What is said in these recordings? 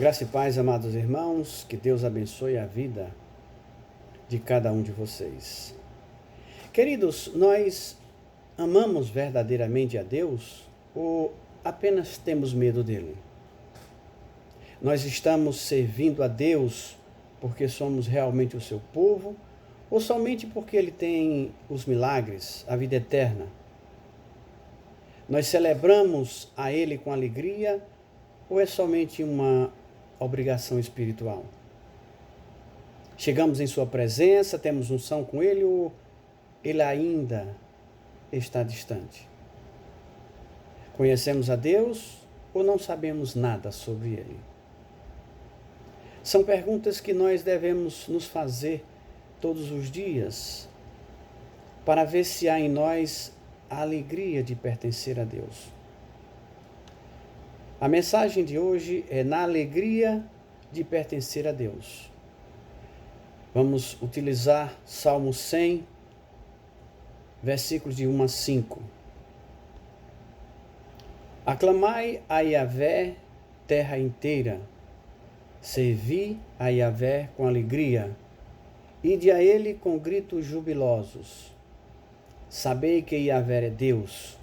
Graça e paz, amados irmãos, que Deus abençoe a vida de cada um de vocês. Queridos, nós amamos verdadeiramente a Deus ou apenas temos medo dele? Nós estamos servindo a Deus porque somos realmente o seu povo ou somente porque ele tem os milagres, a vida eterna? Nós celebramos a ele com alegria ou é somente uma obrigação espiritual? Chegamos em sua presença, temos unção com ele ou ele ainda está distante? Conhecemos a Deus ou não sabemos nada sobre ele? São perguntas que nós devemos nos fazer todos os dias para ver se há em nós a alegria de pertencer a Deus. A mensagem de hoje é na alegria de pertencer a Deus. Vamos utilizar Salmo 100, versículos de 1 a 5. Aclamai a Yahvé, terra inteira. Servi a Yahvé com alegria. Ide a ele com gritos jubilosos. Sabei que Yahvé é Deus.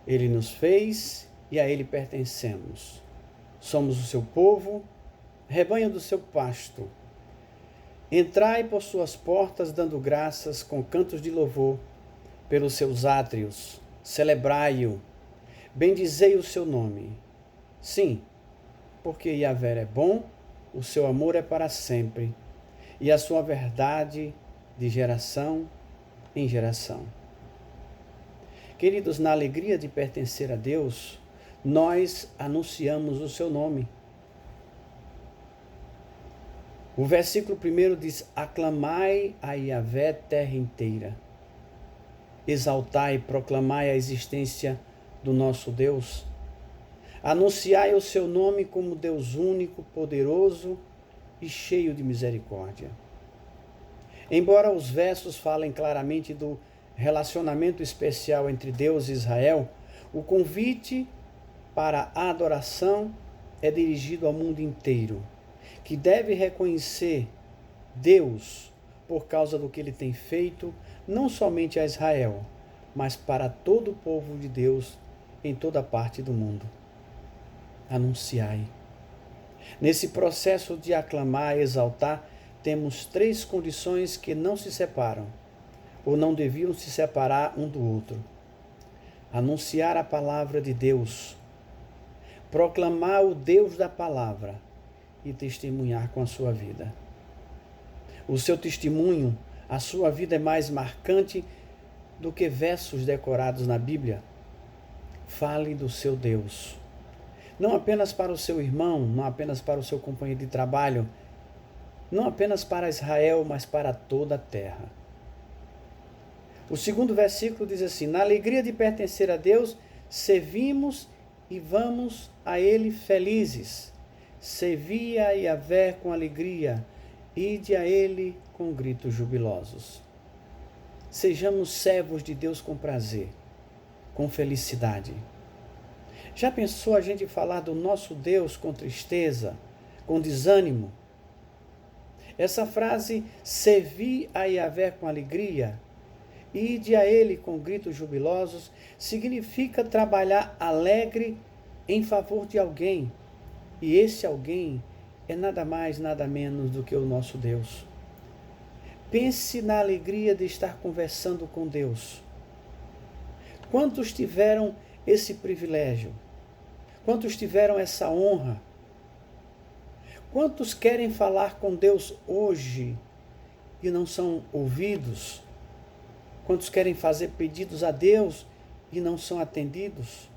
Ele nos fez e a ele pertencemos. Somos o seu povo, rebanho do seu pasto. Entrai por suas portas dando graças com cantos de louvor pelos seus átrios. Celebrai-o, bendizei o seu nome. Sim, porque Yahvé é bom, o seu amor é para sempre, e a sua verdade de geração em geração. Queridos, na alegria de pertencer a Deus, nós anunciamos o seu nome. O versículo 1 diz: aclamai a Yahvé, terra inteira. Exaltai e proclamai a existência do nosso Deus. Anunciai o seu nome como Deus único, poderoso e cheio de misericórdia. Embora os versos falem claramente do relacionamento especial entre Deus e Israel, o convite para a adoração é dirigido ao mundo inteiro, que deve reconhecer Deus por causa do que ele tem feito, não somente a Israel, mas para todo o povo de Deus em toda parte do mundo. Anunciai. Nesse processo de aclamar e exaltar, temos 3 condições que não se separam, ou não deviam se separar um do outro. Anunciar a palavra de Deus, proclamar o Deus da palavra e testemunhar com a sua vida. O seu testemunho, a sua vida é mais marcante do que versos decorados na Bíblia. Fale do seu Deus. Não apenas para o seu irmão, não apenas para o seu companheiro de trabalho, não apenas para Israel, mas para toda a terra. O segundo versículo diz assim: na alegria de pertencer a Deus, servimos e vamos a ele felizes. Servi a Yahvé com alegria, ide a ele com gritos jubilosos. Sejamos servos de Deus com prazer, com felicidade. Já pensou a gente falar do nosso Deus com tristeza, com desânimo? Essa frase, servi a Yahvé com alegria, ide a ele com gritos jubilosos, significa trabalhar alegre em favor de alguém. E esse alguém é nada mais, nada menos do que o nosso Deus. Pense na alegria de estar conversando com Deus. Quantos tiveram esse privilégio? Quantos tiveram essa honra? Quantos querem falar com Deus hoje e não são ouvidos? Quantos querem fazer pedidos a Deus e não são atendidos?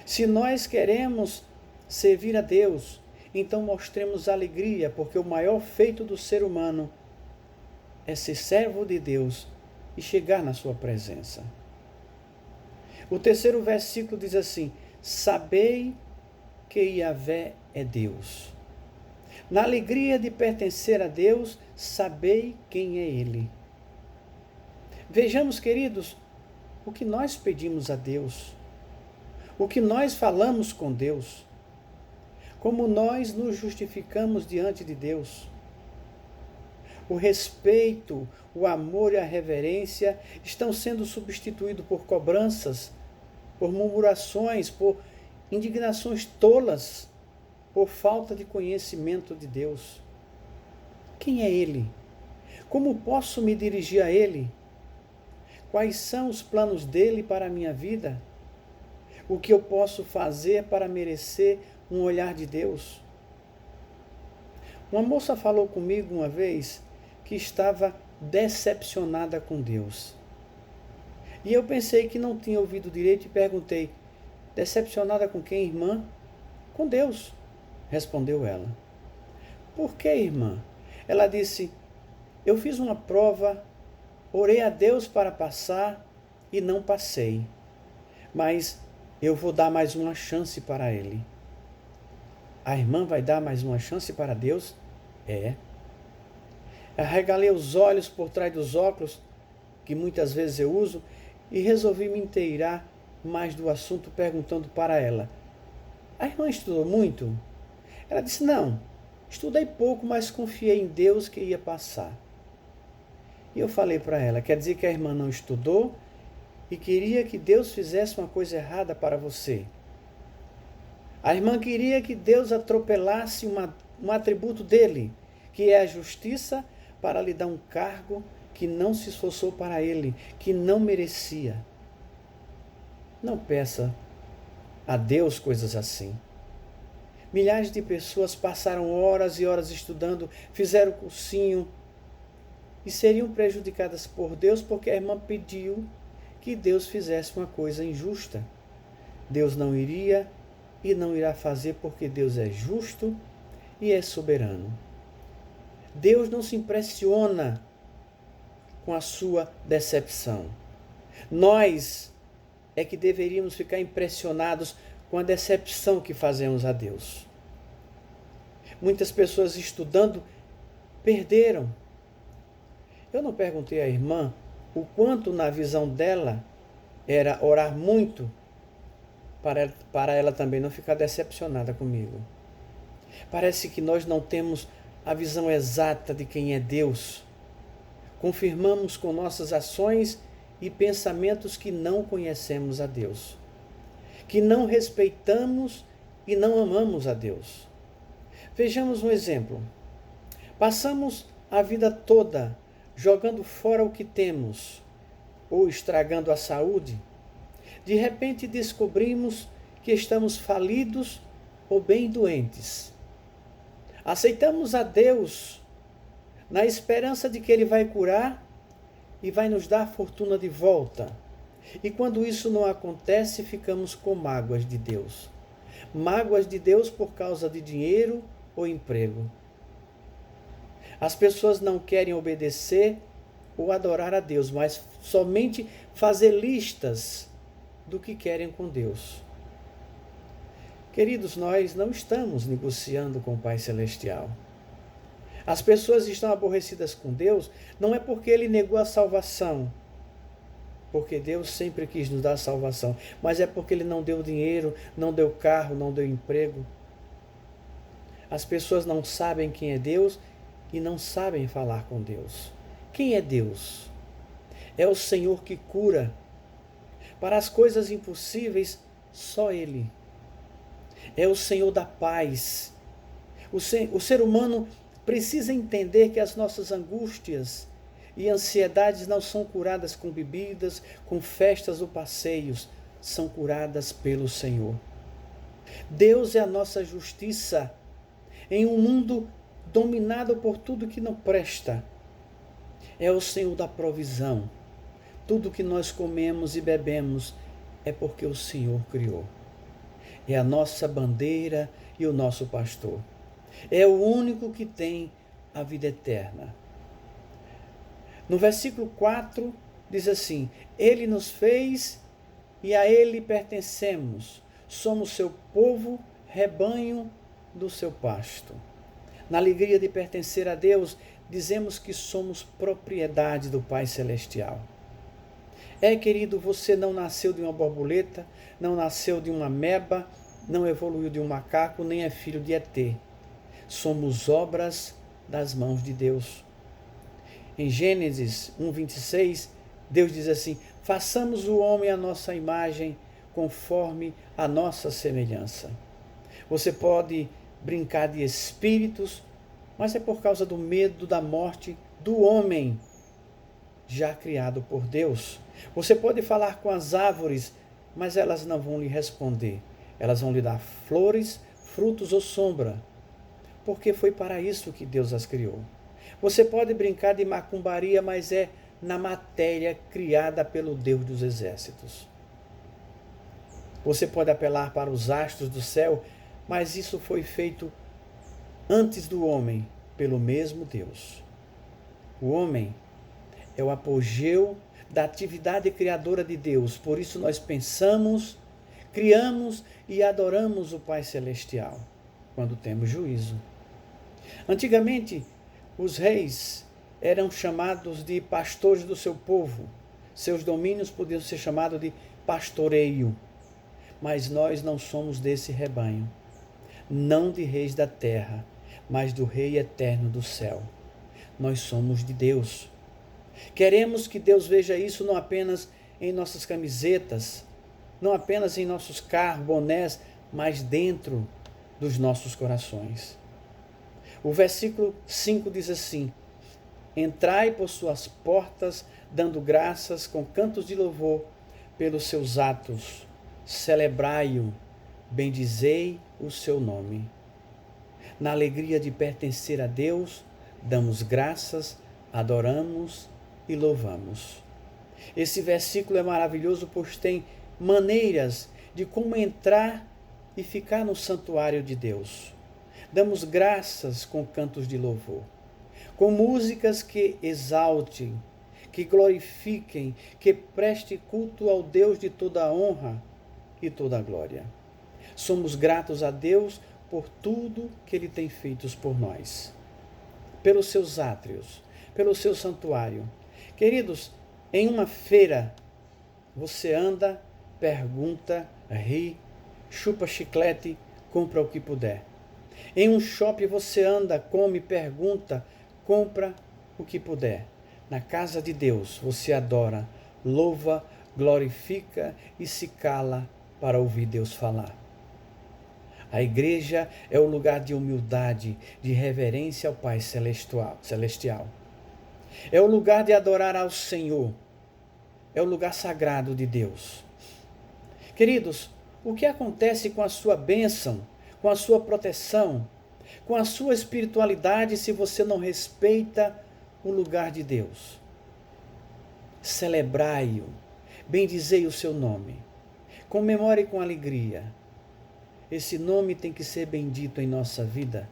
Se nós queremos servir a Deus, então mostremos alegria, porque o maior feito do ser humano é ser servo de Deus e chegar na sua presença. O terceiro versículo diz assim: sabei que Yahvé é Deus. Na alegria de pertencer a Deus, sabei quem é Ele. Vejamos, queridos, o que nós pedimos a Deus, o que nós falamos com Deus. como nós nos justificamos diante de Deus. O respeito, o amor e a reverência estão sendo substituídos por cobranças, por murmurações, por indignações tolas, por falta de conhecimento de Deus. Quem é Ele? Como posso me dirigir a Ele? Quais são os planos dele para a minha vida? O que eu posso fazer para merecer um olhar de Deus? Uma moça falou comigo uma vez que estava decepcionada com Deus. E eu pensei que não tinha ouvido direito e perguntei: decepcionada com quem, irmã? Com Deus, respondeu ela. Por que, irmã? Ela disse: eu fiz uma prova, orei a Deus para passar e não passei. Mas eu vou dar mais uma chance para Ele. A irmã vai dar mais uma chance para Deus? É. Arregalei os olhos por trás dos óculos, que muitas vezes eu uso, e resolvi me inteirar mais do assunto perguntando para ela: a irmã estudou muito? Ela disse: não, estudei pouco, mas confiei em Deus que ia passar. E eu falei para ela: quer dizer que a irmã não estudou e queria que Deus fizesse uma coisa errada para você. A irmã queria que Deus atropelasse um atributo dele, que é a justiça, para lhe dar um cargo que não se esforçou para ele, que não merecia. Não peça a Deus coisas assim. Milhares de pessoas passaram horas e horas estudando, fizeram cursinho e seriam prejudicadas por Deus porque a irmã pediu que Deus fizesse uma coisa injusta. Deus não iria e não irá fazer porque Deus é justo e é soberano. Deus não se impressiona com a sua decepção. Nós é que deveríamos ficar impressionados com a decepção que fazemos a Deus. Muitas pessoas estudando perderam. Eu não perguntei à irmã o quanto na visão dela era orar muito para ela também não ficar decepcionada comigo. Parece que nós não temos a visão exata de quem é Deus. Confirmamos com nossas ações e pensamentos que não conhecemos a Deus, que não respeitamos e não amamos a Deus. Vejamos um exemplo. Passamos a vida toda jogando fora o que temos ou estragando a saúde. De repente descobrimos que estamos falidos ou bem doentes. Aceitamos a Deus na esperança de que Ele vai curar e vai nos dar a fortuna de volta. E quando isso não acontece, ficamos com mágoas de Deus. Mágoas de Deus por causa de dinheiro ou emprego. As pessoas não querem obedecer ou adorar a Deus, mas somente fazer listas do que querem com Deus. Queridos, nós não estamos negociando com o Pai Celestial. As pessoas estão aborrecidas com Deus, não é porque Ele negou a salvação, porque Deus sempre quis nos dar salvação, mas é porque Ele não deu dinheiro, não deu carro, não deu emprego. As pessoas não sabem quem é Deus e não sabem falar com Deus. Quem é Deus? É o Senhor que cura. Para as coisas impossíveis, só Ele. É o Senhor da paz. O ser humano precisa entender que as nossas angústias e ansiedades não são curadas com bebidas, com festas ou passeios, são curadas pelo Senhor. Deus é a nossa justiça em um mundo dominado por tudo que não presta. É o Senhor da provisão. Tudo que nós comemos e bebemos é porque o Senhor criou. É a nossa bandeira e o nosso pastor. É o único que tem a vida eterna. No versículo 4 diz assim: Ele nos fez e a Ele pertencemos. Somos seu povo, rebanho do seu pasto. Na alegria de pertencer a Deus, dizemos que somos propriedade do Pai Celestial. Querido, você não nasceu de uma borboleta, não nasceu de uma ameba, não evoluiu de um macaco, nem é filho de ET. Somos obras das mãos de Deus. Em Gênesis 1:26, Deus diz assim: façamos o homem à nossa imagem, conforme a nossa semelhança. Você pode brincar de espíritos, mas é por causa do medo da morte do homem, já criado por Deus. Você pode falar com as árvores, mas elas não vão lhe responder. Elas vão lhe dar flores, frutos ou sombra, porque foi para isso que Deus as criou. Você pode brincar de macumbaria, mas é na matéria criada pelo Deus dos exércitos. Você pode apelar para os astros do céu, mas isso foi feito antes do homem, pelo mesmo Deus. O homem é o apogeu da atividade criadora de Deus. Por isso nós pensamos, criamos e adoramos o Pai Celestial, quando temos juízo. Antigamente, os reis eram chamados de pastores do seu povo. Seus domínios podiam ser chamados de pastoreio. Mas nós não somos desse rebanho. Não de reis da terra, mas do Rei eterno do céu. Nós somos de Deus. Queremos que Deus veja isso não apenas em nossas camisetas, não apenas em nossos carros, bonés, mas dentro dos nossos corações. O versículo 5 diz assim: entrai por suas portas, dando graças com cantos de louvor pelos seus atos. Celebrai-o, bendizei o seu nome. Na alegria de pertencer a Deus, damos graças, adoramos e louvamos. Esse versículo é maravilhoso, pois tem maneiras de como entrar e ficar no santuário de Deus. Damos graças com cantos de louvor, com músicas que exaltem, que glorifiquem, que preste culto ao Deus de toda a honra e toda a glória. Somos gratos a Deus por tudo que Ele tem feito por nós, pelos seus átrios, pelo seu santuário. Queridos, em uma feira, você anda, pergunta, ri, chupa chiclete, compra o que puder. Em um shopping você anda, come, pergunta, compra o que puder. Na casa de Deus você adora, louva, glorifica e se cala para ouvir Deus falar. A igreja é o lugar de humildade, de reverência ao Pai Celestial. É o lugar de adorar ao Senhor. É o lugar sagrado de Deus. Queridos, o que acontece com a sua bênção, com a sua proteção, com a sua espiritualidade se você não respeita o lugar de Deus? Celebrai-o, bendizei o seu nome, comemore com alegria. Esse nome tem que ser bendito em nossa vida.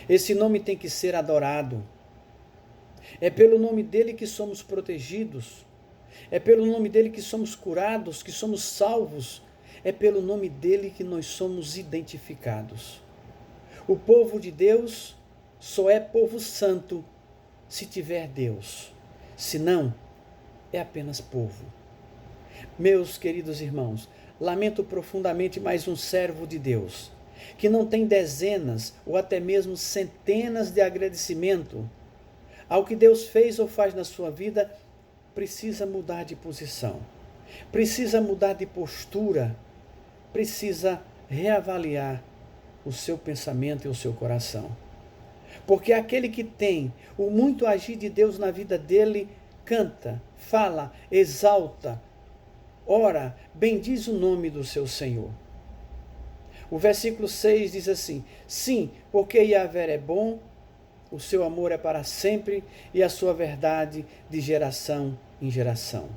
Esse nome tem que ser adorado. É pelo nome dele que somos protegidos. É pelo nome dele que somos curados, que somos salvos. É pelo nome dele que nós somos identificados. O povo de Deus só é povo santo se tiver Deus. Se não, é apenas povo. Meus queridos irmãos, lamento profundamente mais um servo de Deus, que não tem dezenas ou até mesmo centenas de agradecimento ao que Deus fez ou faz na sua vida, precisa mudar de posição, precisa mudar de postura, precisa reavaliar o seu pensamento e o seu coração. Porque aquele que tem o muito agir de Deus na vida dele, canta, fala, exalta, ora, bendiz o nome do seu Senhor. O versículo 6 diz assim: sim, porque Yahvé é bom, o seu amor é para sempre e a sua verdade de geração em geração.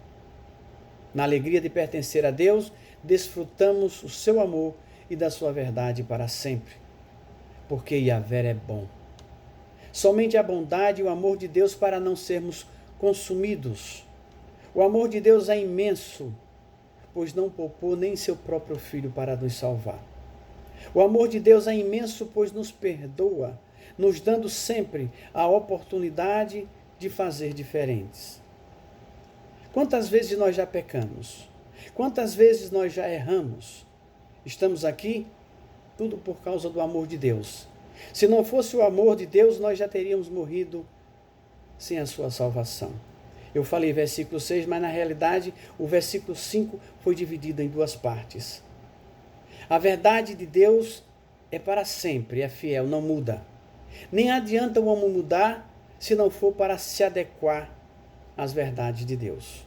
Na alegria de pertencer a Deus, desfrutamos o seu amor e da sua verdade para sempre. Porque Yahvé é bom. Somente a bondade e o amor de Deus para não sermos consumidos. O amor de Deus é imenso, pois não poupou nem seu próprio Filho para nos salvar. O amor de Deus é imenso, pois nos perdoa, nos dando sempre a oportunidade de fazer diferentes. Quantas vezes nós já pecamos? Quantas vezes nós já erramos? Estamos aqui tudo por causa do amor de Deus. Se não fosse o amor de Deus, nós já teríamos morrido sem a sua salvação. Eu falei versículo 6, mas na realidade o versículo 5 foi dividido em duas partes. A verdade de Deus é para sempre, é fiel, não muda. Nem adianta o homem mudar se não for para se adequar às verdades de Deus.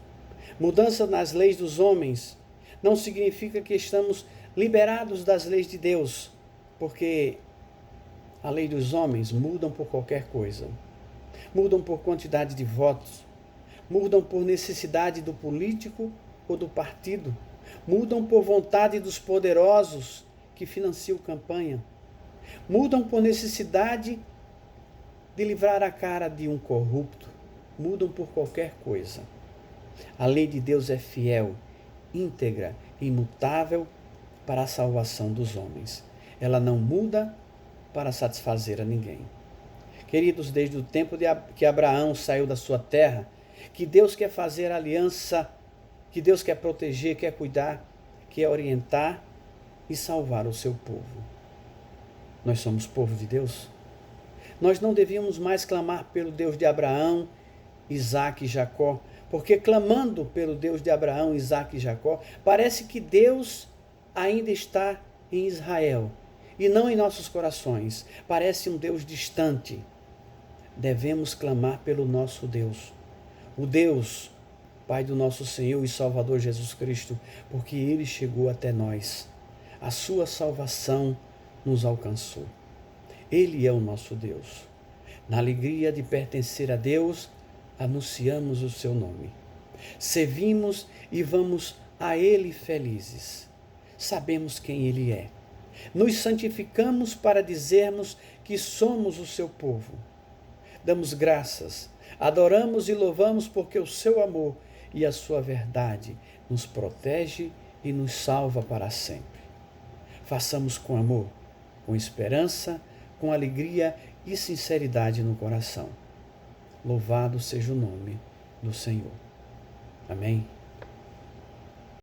Mudança nas leis dos homens não significa que estamos liberados das leis de Deus, porque a lei dos homens mudam por qualquer coisa. Mudam por quantidade de votos, mudam por necessidade do político ou do partido, mudam por vontade dos poderosos que financiam campanha, mudam por necessidade de livrar a cara de um corrupto, mudam por qualquer coisa. A lei de Deus é fiel, íntegra, imutável para a salvação dos homens. Ela não muda para satisfazer a ninguém. Queridos, desde o tempo que Abraão saiu da sua terra, que Deus quer fazer aliança, que Deus quer proteger, quer cuidar, quer orientar e salvar o seu povo. Nós somos povo de Deus. Nós não devíamos mais clamar pelo Deus de Abraão, Isaque e Jacó, porque clamando pelo Deus de Abraão, Isaque e Jacó, parece que Deus ainda está em Israel e não em nossos corações. Parece um Deus distante. Devemos clamar pelo nosso Deus, o Deus, Pai do nosso Senhor e Salvador Jesus Cristo, porque Ele chegou até nós. A sua salvação nos alcançou. Ele é o nosso Deus. Na alegria de pertencer a Deus, anunciamos o seu nome. Servimos e vamos a Ele felizes. Sabemos quem Ele é. Nos santificamos para dizermos que somos o seu povo. Damos graças, adoramos e louvamos porque o seu amor e a sua verdade nos protege e nos salva para sempre. Façamos com amor, com esperança, com alegria e sinceridade no coração. Louvado seja o nome do Senhor. Amém?